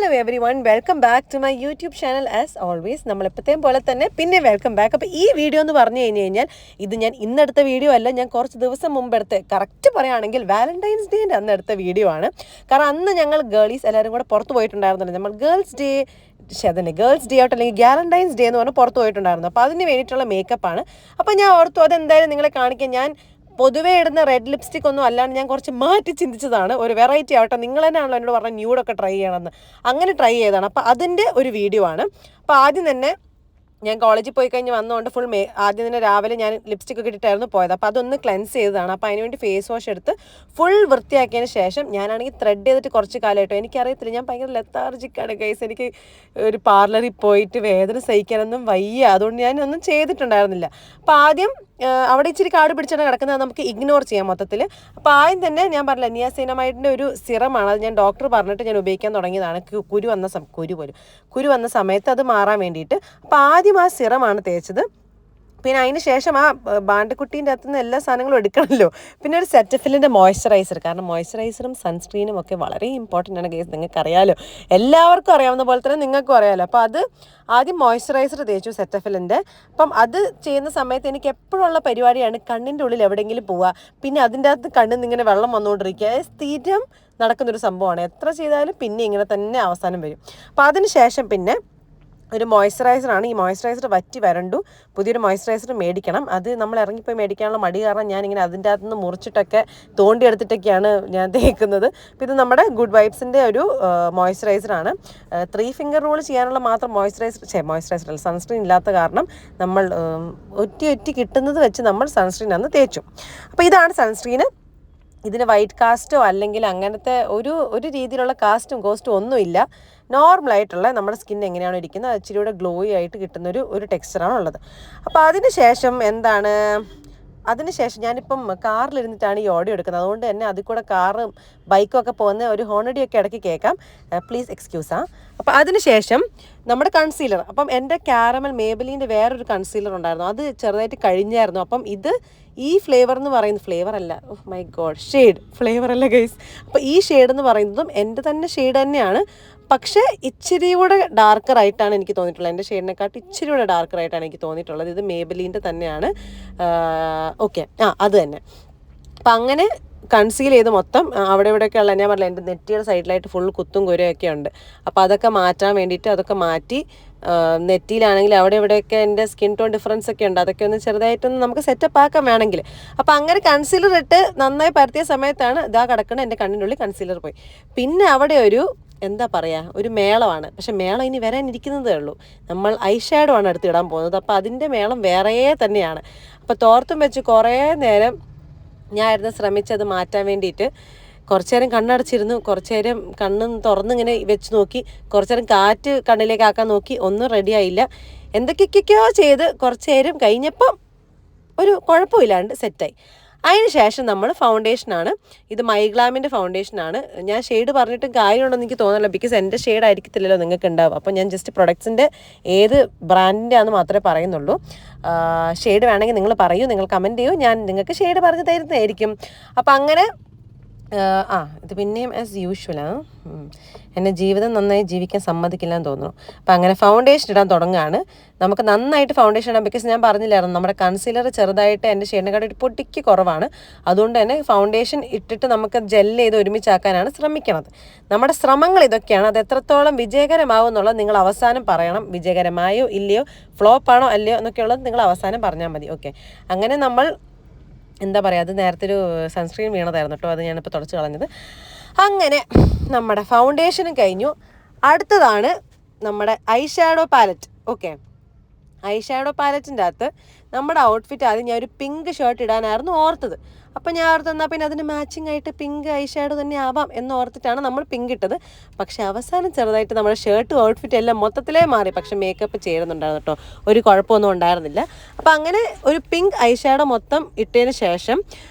Hello every one, welcome back to my YouTube channel. As always നമ്മളെപ്പോഴത്തേയും പോലെ തന്നെ പിന്നെ വെൽക്കം ബാക്ക്. അപ്പോൾ ഈ വീഡിയോ എന്ന് പറഞ്ഞു കഴിഞ്ഞാൽ ഇത് ഞാൻ ഇന്നെടുത്ത വീഡിയോ അല്ല, ഞാൻ കുറച്ച് ദിവസം മുമ്പ് എടുത്ത്, കറക്റ്റ് പറയുകയാണെങ്കിൽ വാലന്റൈൻസ് ഡേൻ്റെ അന്ന് എടുത്ത വീഡിയോ ആണ്. കാരണം അന്ന് ഞങ്ങൾ ഗേളീസ് എല്ലാവരും കൂടെ പുറത്ത് പോയിട്ടുണ്ടായിരുന്നല്ലോ. നമ്മൾ ഗേൾസ് ഡേ ഔട്ട് അല്ലെങ്കിൽ വാലന്റൈൻസ് ഡേ എന്ന് പറഞ്ഞ് പുറത്ത് പോയിട്ടുണ്ടായിരുന്നു. അപ്പോൾ അതിന് വേണ്ടിയിട്ടുള്ള മേക്കപ്പാണ്. അപ്പോൾ ഞാൻ ഓർത്തു അതെന്തായാലും നിങ്ങളെ കാണിക്കാൻ. ഞാൻ പൊതുവേ ഇടുന്ന റെഡ് ലിപ്സ്റ്റിക് ഒന്നും അല്ലാണ്ട് ഞാൻ കുറച്ച് മാറ്റി ചിന്തിച്ചതാണ്. ഒരു വെറൈറ്റി ആവട്ടെ, നിങ്ങൾ തന്നെയാണല്ലോ എന്നോട് പറഞ്ഞ ന്യൂഡൊക്കെ ട്രൈ ചെയ്യണമെന്ന്. അങ്ങനെ ട്രൈ ചെയ്തതാണ്. അപ്പോൾ അതിൻ്റെ ഒരു വീഡിയോ ആണ്. അപ്പോൾ ആദ്യം തന്നെ ഞാൻ കോളേജിൽ പോയി കഴിഞ്ഞ് വന്നുകൊണ്ട് ആദ്യം തന്നെ രാവിലെ ഞാൻ ലിപ്സ്റ്റിക് ഒക്കെ ഇട്ടിട്ടായിരുന്നു പോയത്. അപ്പോൾ അതൊന്ന് ക്ലെൻസ് ചെയ്തതാണ്. അപ്പോൾ അതിനുവേണ്ടി ഫേസ് വാഷ് എടുത്ത് ഫുൾ വൃത്തിയാക്കിയതിന് ശേഷം ഞാനാണെങ്കിൽ ത്രെഡ് ചെയ്തിട്ട് കുറച്ച് കാലമായിട്ടോ, എനിക്കറിയത്തില്ല, ഞാൻ ഭയങ്കര ലെത്താർജിക്കാണ് ഗൈസ്. എനിക്ക് ഒരു പാർലറിൽ പോയിട്ട് വേദന സഹിക്കാനൊന്നും വയ്യ, അതുകൊണ്ട് ഞാനൊന്നും ചെയ്തിട്ടുണ്ടായിരുന്നില്ല. അപ്പോൾ ആദ്യം അവിടെ ഇച്ചിരി കാട് പിടിച്ചാണ് കിടക്കുന്നത്, നമുക്ക് ഇഗ്നോർ ചെയ്യാം മൊത്തത്തിൽ. അപ്പോൾ ആദ്യം തന്നെ ഞാൻ പറഞ്ഞില്ല, നിയാസിനമൈഡിൻ്റെ ഒരു സിറമാണ്. അത് ഞാൻ ഡോക്ടർ പറഞ്ഞിട്ട് ഞാൻ ഉപയോഗിക്കാൻ തുടങ്ങിയതാണ്. കുരു വന്ന സമയത്ത് അത് മാറാൻ വേണ്ടിയിട്ട്. അപ്പോൾ ആദ്യം ആ സിറമാണ് തേച്ചത്. പിന്നെ അതിന് ശേഷം ആ ബാണ്ടക്കുട്ടീൻ്റെ അകത്തു നിന്ന് എല്ലാ സാധനങ്ങളും എടുക്കണമല്ലോ. പിന്നെ ഒരു സെറ്റഫിലിൻ്റെ മോയ്സ്ചറൈസർ, കാരണം മോയ്സ്ചറൈസറും സൺസ്ക്രീനും ഒക്കെ വളരെ ഇമ്പോർട്ടൻ്റ് ആണ് ഗൈസ്. നിങ്ങൾക്ക് അറിയാമല്ലോ, എല്ലാവർക്കും അറിയാവുന്ന പോലെ തന്നെ നിങ്ങൾക്കും അറിയാമല്ലോ. അപ്പോൾ അത് ആദ്യം മോയ്സ്ചറൈസർ തേച്ചു സെറ്റഫിലിൻ്റെ. അപ്പം അത് ചെയ്യുന്ന സമയത്ത് എനിക്ക് എപ്പോഴുള്ള പരിപാടിയാണ് കണ്ണിൻ്റെ ഉള്ളിൽ എവിടെയെങ്കിലും പോവുക, പിന്നെ അതിൻ്റെ അകത്ത് കണ്ണിൽ നിന്ന് ഇങ്ങനെ വെള്ളം വന്നുകൊണ്ടിരിക്കുക. സ്ഥിരം നടക്കുന്നൊരു സംഭവമാണ്. എത്ര ചെയ്താലും പിന്നെ ഇങ്ങനെ തന്നെ അവസാനം വരും. അപ്പോൾ അതിന് ശേഷം പിന്നെ ഒരു മോയ്സ്ചറൈസറാണ്. ഈ മോയ്സ്ചറൈസർ വറ്റി വരണ്ടു. പുതിയൊരു മോയ്സ്ചറൈസർ മേടിക്കണം. അത് നമ്മൾ ഇറങ്ങിപ്പോയി മേടിക്കാനുള്ള മടി കാരണം ഞാനിങ്ങനെ അതിൻ്റെ അകത്ത് നിന്ന് മുറിച്ചിട്ടൊക്കെ തോണ്ടിയെടുത്തിട്ടൊക്കെയാണ് ഞാൻ തേക്കുന്നത്. അപ്പോൾ ഇത് നമ്മുടെ ഗുഡ് വൈബ്സിൻ്റെ ഒരു മോയ്സ്ചറൈസറാണ്. 3 ഫിംഗർ റൂൾ ചെയ്യാനുള്ള മാത്രം മോയ്സ്ചറൈസർ അല്ല, സൺസ്ക്രീൻ ഇല്ലാത്ത കാരണം നമ്മൾ ഒറ്റി കിട്ടുന്നത് വെച്ച് നമ്മൾ സൺസ്ക്രീൻ അന്ന് തേച്ചു. അപ്പോൾ ഇതാണ് സൺസ്ക്രീന്. ഇതിന് വൈറ്റ് കാസ്റ്റോ അല്ലെങ്കിൽ അങ്ങനത്തെ ഒരു രീതിയിലുള്ള കോസ്റ്റും ഒന്നുമില്ല. നോർമലായിട്ടുള്ള നമ്മുടെ സ്കിൻ എങ്ങനെയാണോ ഇരിക്കുന്നത് അത് ഇച്ചിരി കൂടെ ഗ്ലോയി ആയിട്ട് കിട്ടുന്നൊരു ടെക്സ്ചറാണ് ഉള്ളത്. അപ്പോൾ അതിനുശേഷം ഞാനിപ്പം കാറിലിരുന്നിട്ടാണ് ഈ ഓഡിയോ എടുക്കുന്നത്. അതുകൊണ്ട് തന്നെ അതിൽ കൂടെ കാറും ബൈക്കും ഒക്കെ പോകുന്ന ഒരു ഹോണടിയൊക്കെ ഇടയ്ക്ക് കേൾക്കാം. പ്ലീസ് എക്സ്ക്യൂസാ. അപ്പോൾ അതിനുശേഷം നമ്മുടെ കൺസീലർ. അപ്പം എൻ്റെ കാരമൽ മേബലിൻ്റെ വേറൊരു കൺസീലർ ഉണ്ടായിരുന്നു, അത് ചെറുതായിട്ട് കഴിഞ്ഞായിരുന്നു. അപ്പം ഇത് ഈ ഫ്ലേവർ എന്ന് പറയുന്നത് ഫ്ലേവർ അല്ല ഗൈസ്. അപ്പോൾ ഈ ഷെയ്ഡ് എന്ന് പറയുന്നതും എൻ്റെ തന്നെ ഷെയ്ഡ് തന്നെയാണ്, പക്ഷേ ഇച്ചിരി കൂടെ ഡാർക്കറായിട്ടാണ് എനിക്ക് തോന്നിയിട്ടുള്ളത്. എൻ്റെ ഷെയ്ഡിനെക്കാട്ടി ഇച്ചിരി കൂടെ ഡാർക്കറായിട്ടാണ് എനിക്ക് തോന്നിയിട്ടുള്ളത്. ഇത് മേബലിൻ്റെ തന്നെയാണ്. അത് തന്നെ. അപ്പം അങ്ങനെ കൺസീൽ ചെയ്ത് മൊത്തം അവിടെ ഇവിടെയൊക്കെ ഉള്ള, ഞാൻ പറഞ്ഞില്ല, എൻ്റെ നെറ്റിയുടെ സൈഡിലായിട്ട് ഫുൾ കുത്തും കുരയൊക്കെ ഉണ്ട്. അപ്പോൾ അതൊക്കെ മാറ്റാൻ വേണ്ടിയിട്ട് അതൊക്കെ മാറ്റി, നെറ്റിയിലാണെങ്കിൽ അവിടെ ഇവിടെയൊക്കെ എൻ്റെ സ്കിൻ ടോൺ ഡിഫറൻസ് ഒക്കെ ഉണ്ട്, അതൊക്കെ ഒന്ന് ചെറുതായിട്ടൊന്ന് നമുക്ക് സെറ്റപ്പ് ആക്കാൻ വേണമെങ്കിൽ. അപ്പോൾ അങ്ങനെ കൺസീലർ ഇട്ട് നന്നായി പരത്തിയ സമയത്താണ് ഇതാ കിടക്കണം എൻ്റെ കണ്ണിനുള്ളിൽ കൺസീലർ പോയി. പിന്നെ അവിടെ ഒരു മേളമാണ്. പക്ഷെ മേളം ഇനി വരാനിരിക്കുന്നതേ ഉള്ളൂ. നമ്മൾ ഐഷാഡോ ആണ് അടുത്ത് ഇടാൻ പോകുന്നത്. അപ്പോൾ അതിൻ്റെ മേളം വേറെ തന്നെയാണ്. അപ്പോൾ തോർത്തും വെച്ച് കുറേ നേരം ഞാനായിരുന്നു ശ്രമിച്ചത് മാറ്റാൻ വേണ്ടിയിട്ട്. കുറച്ചു നേരം കണ്ണടച്ചിരുന്നു, കുറച്ചു നേരം കണ്ണും തുറന്നിങ്ങനെ വെച്ച് നോക്കി, കുറച്ചു നേരം കാറ്റ് കണ്ണിലേക്ക് ആക്കാൻ നോക്കി, ഒന്നും റെഡിയായില്ല. എന്തൊക്കെയൊക്കെയോ ചെയ്ത് കുറച്ചു നേരം കഴിഞ്ഞപ്പം ഒരു കുഴപ്പമില്ലാണ്ട് സെറ്റായി. അതിന് ശേഷം നമ്മൾ ഫൗണ്ടേഷനാണ്. ഇത് മൈഗ്ലാമിൻ്റെ ഫൗണ്ടേഷനാണ്. ഞാൻ ഷെയ്ഡ് പറഞ്ഞിട്ടും കാര്യമുണ്ടെന്ന് എനിക്ക് തോന്നുന്നില്ല, ബിക്കോസ് എൻ്റെ ഷെയ്ഡ് ആയിരിക്കത്തില്ലല്ലോ നിങ്ങൾക്ക് ഉണ്ടാവും. അപ്പോൾ ഞാൻ ജസ്റ്റ് പ്രൊഡക്ട്സിൻ്റെ ഏത് ബ്രാൻഡിൻ്റെ ആണെന്ന് മാത്രമേ പറയുന്നുള്ളൂ. ഷെയ്ഡ് വേണമെങ്കിൽ നിങ്ങൾ പറയൂ, നിങ്ങൾ കമൻറ്റ് ചെയ്യൂ, ഞാൻ നിങ്ങൾക്ക് ഷെയ്ഡ് പറഞ്ഞ് തരുന്നതായിരിക്കും. അപ്പോൾ അങ്ങനെ ഇത് പിന്നെയും ആസ് യൂഷ്വലാണ്, എന്നെ ജീവിതം നന്നായി ജീവിക്കാൻ സമ്മതിക്കില്ല എന്ന് തോന്നുന്നു. അപ്പം അങ്ങനെ ഫൗണ്ടേഷൻ ഇടാൻ തുടങ്ങുകയാണ്. നമുക്ക് നന്നായിട്ട് ഫൗണ്ടേഷൻ ഇടാം, ബിക്കോസ് ഞാൻ പറഞ്ഞില്ലായിരുന്നു നമ്മുടെ കൺസീലർ ചെറുതായിട്ട് എൻ്റെ ഷെയ്ഡിനെക്കാട്ടി പൊട്ടിക്ക് കുറവാണ്. അതുകൊണ്ട് തന്നെ ഫൗണ്ടേഷൻ ഇട്ടിട്ട് നമുക്ക് ജെല്ല് ചെയ്ത് ഒരുമിച്ചാക്കാനാണ് ശ്രമിക്കുന്നത്. നമ്മുടെ ശ്രമങ്ങൾ ഇതൊക്കെയാണ്. അത് എത്രത്തോളം വിജയകരമാവും എന്നുള്ളത് നിങ്ങൾ അവസാനം പറയണം. വിജയകരമായോ ഇല്ലയോ, ഫ്ലോപ്പാണോ അല്ലയോ എന്നൊക്കെയുള്ളത് നിങ്ങൾ അവസാനം പറഞ്ഞാൽ മതി. ഓക്കെ, അങ്ങനെ നമ്മൾ അത് നേരത്തെ ഒരു സൺസ്ക്രീൻ വീണതായിരുന്നു കേട്ടോ, അത് ഞാനിപ്പോൾ തുടച്ച് കളഞ്ഞത്. അങ്ങനെ നമ്മുടെ ഫൗണ്ടേഷനും കഴിഞ്ഞു. അടുത്തതാണ് നമ്മുടെ ഐഷാഡോ പാലറ്റ്. ഐഷാഡോ പാലറ്റിൻ്റെ അകത്ത് നമ്മുടെ ഔട്ട്ഫിറ്റ് ആദ്യം ഞാൻ ഒരു പിങ്ക് ഷർട്ട് ഇടാനായിരുന്നു ഓർത്തത്. അപ്പം ഞാൻ ഓർത്തെന്നാൽ പിന്നെ അതിന് മാച്ചിങ് ആയിട്ട് പിങ്ക് ഐഷാഡോ തന്നെ ആവാം എന്ന് ഓർത്തിട്ടാണ് നമ്മൾ പിങ്ക് ഇട്ടത്. പക്ഷെ അവസാനം ചെറുതായിട്ട് നമ്മുടെ ഷർട്ടും ഔട്ട്ഫിറ്റ് എല്ലാം മൊത്തത്തിലേ മാറി. പക്ഷെ മേക്കപ്പ് ചേരുന്നുണ്ടായിരുന്നു കേട്ടോ, ഒരു കുഴപ്പമൊന്നും ഉണ്ടായിരുന്നില്ല. അപ്പം അങ്ങനെ ഒരു പിങ്ക് ഐഷാഡോ മൊത്തം ഇട്ടതിന് ശേഷം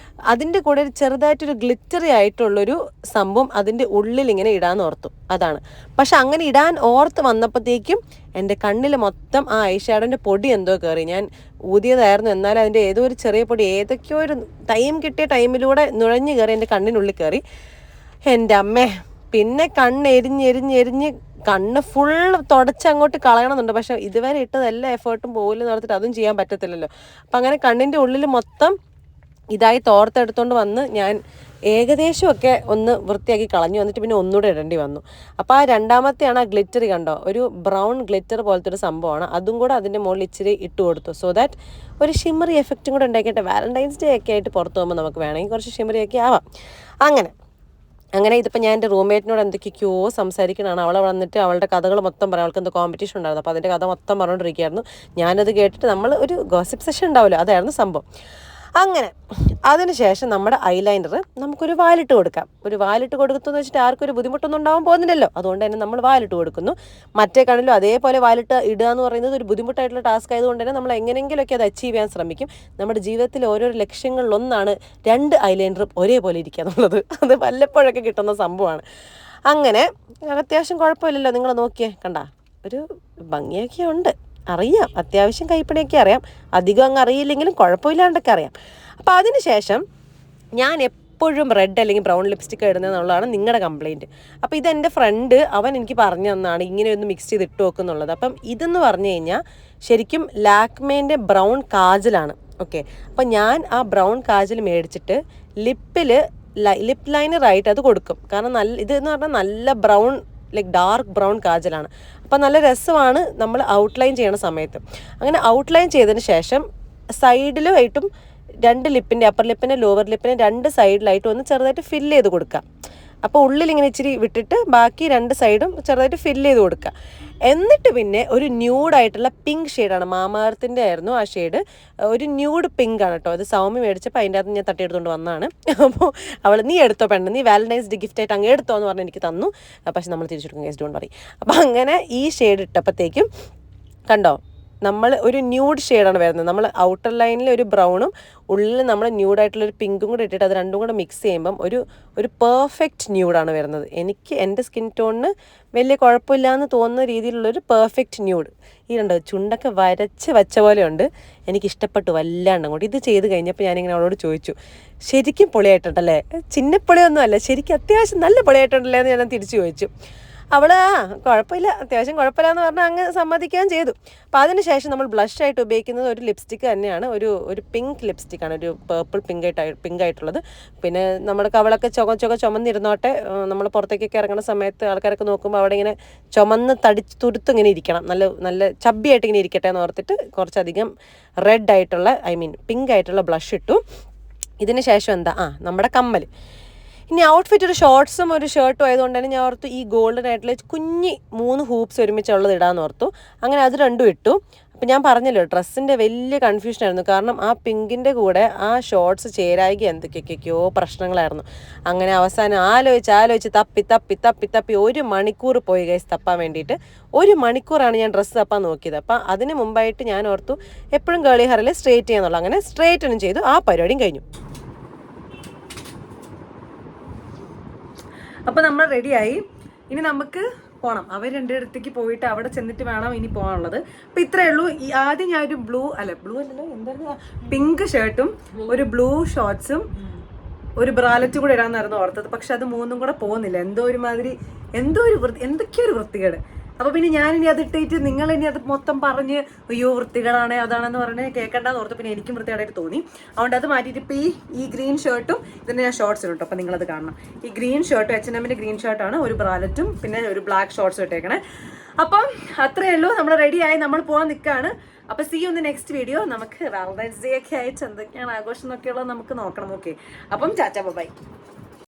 അതിൻ്റെ കൂടെ ഒരു ചെറുതായിട്ടൊരു ഗ്ലിറ്ററി ആയിട്ടുള്ളൊരു സംഭവം അതിൻ്റെ ഉള്ളിൽ ഇങ്ങനെ ഇടാൻ ഓർത്തു. അതാണ്. പക്ഷെ അങ്ങനെ ഇടാൻ ഓർത്ത് വന്നപ്പോഴത്തേക്കും എൻ്റെ കണ്ണിൽ മൊത്തം ആ ഐഷാഡോൻ്റെ പൊടി എന്തോ കയറി. ഞാൻ ഊതിയതായിരുന്നു, എന്നാലും അതിൻ്റെ ഏതോ ഒരു ചെറിയ പൊടി ഏതൊക്കെയോ ഒരു കിട്ടിയ ടൈമിലൂടെ നുഴഞ്ഞു കയറി എൻ്റെ കണ്ണിനുള്ളിൽ കയറി. എൻ്റെ അമ്മേ, പിന്നെ കണ്ണെരിഞ്ഞ് കണ്ണ് ഫുൾ തുടച്ച് അങ്ങോട്ട് കളയണമെന്നുണ്ട്. പക്ഷെ ഇതുവരെ ഇട്ടത് എല്ലാ എഫേർട്ടും പോലും നടത്തിയിട്ട് അതും ചെയ്യാൻ പറ്റത്തില്ലല്ലോ. അപ്പം അങ്ങനെ കണ്ണിൻ്റെ ഉള്ളിൽ മൊത്തം ഇതായി തോർത്തെടുത്തോണ്ട് വന്ന് ഞാൻ ഏകദേശമൊക്കെ ഒന്ന് വൃത്തിയാക്കി കളഞ്ഞു. എന്നിട്ട് പിന്നെ ഒന്നുകൂടെ ഇടേണ്ടി വന്നു. അപ്പോൾ ആ രണ്ടാമത്തെയാണ് ആ ഗ്ലിറ്റർ, കണ്ടോ, ഒരു ബ്രൗൺ ഗ്ലിറ്റർ പോലത്തെ ഒരു സംഭവമാണ്. അതും കൂടെ അതിൻ്റെ മുകളിൽ ഇച്ചിരി ഇട്ട് കൊടുത്തു. സോ ദാറ്റ് ഒരു ഷിമറി എഫക്റ്റും കൂടെ ഉണ്ടാക്കിയിട്ട് വാലന്റൈൻസ് ഡേ ഒക്കെ ആയിട്ട് പുറത്ത് പോകുമ്പോൾ നമുക്ക് വേണമെങ്കിൽ കുറച്ച് ഷിമറിയൊക്കെ ആവാം. അങ്ങനെ ഇതിപ്പോൾ ഞാൻ എൻ്റെ റൂംമേറ്റിനോട് എന്തൊക്കെയോ സംസാരിക്കണതാണ്. അവളെ വന്നിട്ട് അവളുടെ കഥകൾ മൊത്തം പറയാം. അവൾക്ക് എന്തോ കോമ്പറ്റീഷൻ ഉണ്ടായിരുന്നു. അപ്പോൾ അതിൻ്റെ കഥ മൊത്തം പറഞ്ഞുകൊണ്ടിരിക്കുകയായിരുന്നു. ഞാനത് കേട്ടിട്ട് നമ്മൾ ഒരു ഗോസിപ്പ് സെഷൻ ഉണ്ടാവില്ല, അതായിരുന്നു സംഭവം. അങ്ങനെ അതിനുശേഷം നമ്മുടെ ഐലൈനർ നമുക്കൊരു വാലിട്ട് കൊടുക്കാം. ഒരു വാലിട്ട് കൊടുക്കുമെന്ന് വെച്ചിട്ട് ആർക്കും ഒരു ബുദ്ധിമുട്ടൊന്നും ഉണ്ടാവാൻ പോകുന്നില്ലല്ലോ. അതുകൊണ്ട് തന്നെ നമ്മൾ വാലിട്ട് കൊടുക്കുന്നു. മറ്റേ കണ്ണിലും അതേപോലെ വാലിട്ട് ഇടുക എന്ന് പറയുന്നത് ഒരു ബുദ്ധിമുട്ടായിട്ടുള്ള ടാസ്ക് ആയതുകൊണ്ട് തന്നെ നമ്മൾ എങ്ങനെയെങ്കിലുമൊക്കെ അത് അച്ചീവ് ചെയ്യാൻ ശ്രമിക്കും. നമ്മുടെ ജീവിതത്തിൽ ഓരോരോ ലക്ഷ്യങ്ങളിലൊന്നാണ് 2 ഐലൈനറും ഒരേപോലെ ഇരിക്കുക എന്നുള്ളത്. അത് വല്ലപ്പോഴൊക്കെ കിട്ടുന്ന സംഭവമാണ്. അങ്ങനെ അത്യാവശ്യം കുഴപ്പമില്ലല്ലോ. നിങ്ങൾ നോക്കിയേ, കണ്ട ഒരു ഭംഗിയൊക്കെ ഉണ്ട്, അറിയാം, അത്യാവശ്യം കൈപ്പണിയൊക്കെ അറിയാം. അധികം അങ്ങ് അറിയില്ലെങ്കിലും കുഴപ്പമില്ലാണ്ടൊക്കെ അറിയാം. അപ്പോൾ അതിന് ശേഷം ഞാൻ എപ്പോഴും റെഡ് അല്ലെങ്കിൽ ബ്രൗൺ ലിപ്സ്റ്റിക്ക് ഇടുന്നതെന്നുള്ളതാണ് നിങ്ങളുടെ കംപ്ലയിൻറ്റ്. അപ്പോൾ ഇതെൻ്റെ ഫ്രണ്ട് അവൻ എനിക്ക് പറഞ്ഞു തന്നതാണ് ഇങ്ങനെ ഒന്ന് മിക്സ് ചെയ്ത് ഇട്ട് വെക്കുന്നുള്ളത്. അപ്പം ഇതെന്ന് പറഞ്ഞു കഴിഞ്ഞാൽ ശരിക്കും ലാക്മേൻ്റെ ബ്രൗൺ കാജലാണ്. ഓക്കെ, അപ്പം ഞാൻ ആ ബ്രൗൺ കാജൽ മേടിച്ചിട്ട് ലിപ്പ് ലൈനറായിട്ട് അത് കൊടുക്കും. കാരണം ഇതെന്ന് പറഞ്ഞാൽ നല്ല ബ്രൗൺ, ലൈക്ക് ഡാർക്ക് ബ്രൗൺ കാജലാണ്. അപ്പം നല്ല രസമാണ് നമ്മൾ ഔട്ട്ലൈൻ ചെയ്യണ സമയത്ത്. അങ്ങനെ ഔട്ട്ലൈൻ ചെയ്തതിന് ശേഷം സൈഡിലുമായിട്ടും 2 ലിപ്പിൻ്റെ, അപ്പർ ലിപ്പിൻ്റെ ലോവർ ലിപ്പിൻ്റെ 2 സൈഡിലായിട്ടും ഒന്ന് ചെറുതായിട്ട് ഫില്ല് ചെയ്ത് കൊടുക്കുക. അപ്പോൾ ഉള്ളിൽ ഇങ്ങനെ ഇച്ചിരി വിട്ടിട്ട് ബാക്കി 2 സൈഡും ചെറുതായിട്ട് ഫില്ല് ചെയ്ത് കൊടുക്കുക. എന്നിട്ട് പിന്നെ ഒരു ന്യൂഡായിട്ടുള്ള പിങ്ക് ഷെയ്ഡാണ്, മാമാർത്തിൻ്റെ ആയിരുന്നു ആ ഷെയ്ഡ്. ഒരു ന്യൂഡ് പിങ്ക് ആണ് കേട്ടോ. അത് സൗമ്യ മേടിച്ചപ്പോൾ അതിൻ്റെ അകത്ത് ഞാൻ തട്ടിയെടുത്തുകൊണ്ട് വന്നതാണ്. അപ്പോൾ അവൾ നീ എടുത്തോ പെണ്ണ്, നീ വാലന്റൈൻസ് ഡേ ഗിഫ്റ്റ് ആയിട്ട് അങ്ങ് എടുത്തോ എന്ന് പറഞ്ഞ് എനിക്ക് തന്നു. പക്ഷെ നമ്മൾ തിരിച്ചെടുക്കും, ഗൈസ് ഡോണ്ട് വറി. അപ്പോൾ അങ്ങനെ ഈ ഷെയ്ഡ് ഇട്ടപ്പോഴത്തേക്കും കണ്ടോ, നമ്മൾ ഒരു ന്യൂഡ് ഷെയ്ഡാണ് വരുന്നത്. നമ്മൾ ഔട്ടർ ലൈനിൽ ഒരു ബ്രൗണും ഉള്ളിൽ നമ്മൾ ന്യൂഡായിട്ടുള്ളൊരു പിങ്കും കൂടെ ഇട്ടിട്ട് അത് രണ്ടും കൂടെ മിക്സ് ചെയ്യുമ്പം ഒരു പെർഫെക്റ്റ് ന്യൂഡാണ് വരുന്നത്. എനിക്ക് എൻ്റെ സ്കിൻ ടോണിന് വലിയ കുഴപ്പമില്ല എന്ന് തോന്നുന്ന രീതിയിലുള്ളൊരു പെർഫെക്റ്റ് ന്യൂഡ്. ഈ കണ്ടോ, ചുണ്ടൊക്കെ വരച്ച് വെച്ച പോലെ ഉണ്ട്. എനിക്കിഷ്ടപ്പെട്ടു വല്ലാണ്ട് അങ്ങോട്ട്. ഇത് ചെയ്ത് കഴിഞ്ഞപ്പോൾ ഞാനിങ്ങനെ അവളോട് ചോദിച്ചു, ശരിക്കും പൊളിയായിട്ടുണ്ടല്ലേ? ചിന്നപ്പൊളിയൊന്നും അല്ല, ശരിക്കും അത്യാവശ്യം നല്ല പൊളിയായിട്ടുണ്ടല്ലേ എന്ന് ഞാൻ തിരിച്ചു ചോദിച്ചു. അവൾ കുഴപ്പമില്ല, അത്യാവശ്യം കുഴപ്പമില്ല എന്ന് പറഞ്ഞാൽ അങ്ങ് സമ്മതിക്കുകയും ചെയ്തു. അപ്പോൾ അതിനുശേഷം നമ്മൾ ബ്ലഷായിട്ട് ഉപയോഗിക്കുന്നത് ഒരു ലിപ്സ്റ്റിക്ക് തന്നെയാണ്. ഒരു പിങ്ക് ലിപ്സ്റ്റിക്കാണ്, ഒരു പേർപ്പിൾ പിങ്ക് ആയിട്ടുള്ളത്. പിന്നെ നമ്മുടെ കവളൊക്കെ ചുമന്നിരുന്നോട്ടെ. നമ്മൾ പുറത്തേക്കൊക്കെ ഇറങ്ങുന്ന സമയത്ത് ആൾക്കാരൊക്കെ നോക്കുമ്പോൾ അവിടെ ഇങ്ങനെ ചുമന്ന് തുടുത്ത് ഇങ്ങനെ ഇരിക്കണം, നല്ല ചബ്ബിയായിട്ട് ഇങ്ങനെ ഇരിക്കട്ടെ എന്ന് ഓർത്തിട്ട് കുറച്ചധികം റെഡ് ആയിട്ടുള്ള പിങ്ക് ആയിട്ടുള്ള ബ്ലഷ് ഇട്ടു. ഇതിന് ശേഷം എന്താ, നമ്മുടെ കമ്മൽ. ഇനി ഔട്ട്ഫിറ്റ് ഒരു ഷോർട്ട്സും ഒരു ഷർട്ടും ആയതുകൊണ്ട് തന്നെ ഞാൻ ഓർത്തു ഈ ഗോൾഡൻ ആയിട്ടുള്ള കുഞ്ഞി 3 ഹൂപ്സ് ഒരുമിച്ചുള്ളത് ഇടാമെന്ന് ഓർത്തു. അങ്ങനെ അത് രണ്ടും ഇട്ടു. അപ്പം ഞാൻ പറഞ്ഞല്ലോ, ഡ്രസ്സിൻ്റെ വലിയ കൺഫ്യൂഷനായിരുന്നു. കാരണം ആ പിങ്കിൻ്റെ കൂടെ ആ ഷോർട്ട്സ് ചേരായി എന്തൊക്കെയൊക്കെയോ പ്രശ്നങ്ങളായിരുന്നു. അങ്ങനെ അവസാനം ആലോചിച്ച് തപ്പി 1 മണിക്കൂർ പോയി ഗൈസ് തപ്പാൻ വേണ്ടിയിട്ട്. 1 മണിക്കൂറാണ് ഞാൻ ഡ്രസ്സ് തപ്പാൻ നോക്കിയത്. അപ്പം അതിന് മുമ്പായിട്ട് ഞാൻ ഓർത്തു എപ്പോഴും ഗേളി ഹെയറിൽ സ്ട്രേറ്റ് ചെയ്യാന്നുള്ളൂ. അങ്ങനെ സ്ട്രേറ്റനും ചെയ്തു, ആ പരിപാടിയും കഴിഞ്ഞു. അപ്പോൾ നമ്മൾ റെഡിയായി. ഇനി നമുക്ക് പോകണം. അവർ 2 ഇടത്തേക്ക് പോയിട്ട് അവിടെ ചെന്നിട്ട് വേണം ഇനി പോകാനുള്ളത്. അപ്പോൾ ഇത്രയേ ഉള്ളൂ. ആദ്യം ഞാൻ ഒരു ബ്ലൂ അല്ലല്ലോ എന്തായിരുന്നു, പിങ്ക് ഷർട്ടും ഒരു ബ്ലൂ ഷോർട്ട്സും ഒരു ബ്രാലറ്റും കൂടെ ഇടാമെന്നായിരുന്നു ഓർത്തത്. പക്ഷെ അത് 3ഉം കൂടെ പോകുന്നില്ല. എന്തൊക്കെയോ ഒരു വൃത്തികേട്. അപ്പോൾ പിന്നെ ഞാനിനി അത് ഇട്ടിട്ട് നിങ്ങളിനി അത് മൊത്തം പറഞ്ഞ് അയ്യോ വൃത്തികേടാണ് അതാണെന്ന് പറഞ്ഞ് കേൾക്കണ്ടെന്ന് ഓർത്ത് പിന്നെ എനിക്കും വൃത്തികേടായിട്ട് തോന്നി. അതുകൊണ്ട് അത് മാറ്റിയിട്ട് ഇപ്പോൾ ഈ ഗ്രീൻ ഷർട്ടും ഇതിന് ഞാൻ ഷോർട്ട്സ് ഇട്ടു. അപ്പോൾ നിങ്ങളത് കാണണം. ഈ ഗ്രീൻ ഷർട്ടും H&Mൻ്റെ ഗ്രീൻ ഷർട്ടാണ്, ഒരു ബ്രാലറ്റും പിന്നെ ഒരു ബ്ലാക്ക് ഷോർട്ട്സും ഇട്ടേക്കണേ. അപ്പം അത്രയേ ഉള്ളൂ, നമ്മൾ റെഡിയായി, നമ്മൾ പോകാൻ നിൽക്കുകയാണ്. അപ്പോൾ see on the next video. നമുക്ക് വാലന്റൈൻസ് ഡേ ഒക്കെ ആയിട്ട് എന്തൊക്കെയാണ് ആഘോഷം എന്നൊക്കെയുള്ളത് നമുക്ക് നോക്കണം. ഓക്കെ, അപ്പം ചാച്ചാ ബൈ.